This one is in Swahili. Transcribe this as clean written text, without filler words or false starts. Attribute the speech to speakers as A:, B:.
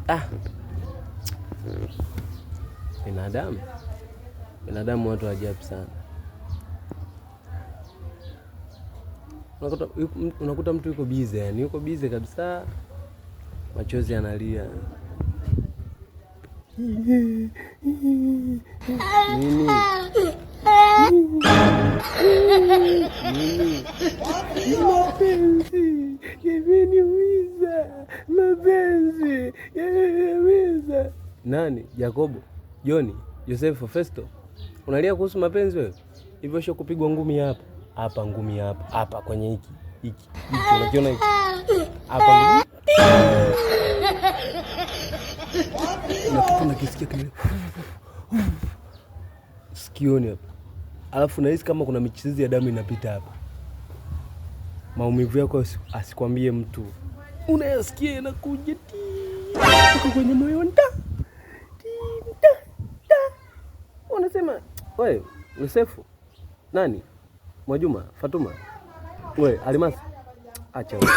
A: Ah. Binadamu watu ajabu sana. Unakuta mtu yuko busy, yani yuko busy kabisa, machozi analia. Nini? Mapenzi yameniumiza. Nani? Jacobo, Joni, Josefu, Festo. Unalia kuhusu mapenzi wewe? Hivyo sio kupigwa ngumi hapa. Hapa ngumi hapa. Hapa kwenye hiki. Unakiona hiki? Hapa ngumi. Unakisikia kile? Sikioni hapa. Alafu nahisi kama kuna michizi ya damu inapita hapa. Maumivu yako asikwambie mtu. Unayasikia yanakuja kutoka kwenye moyo nda. Unasema, wewe, Yosefu, nani? Mwajuma, Fatuma. Wewe, Alimasi. Acha wewe.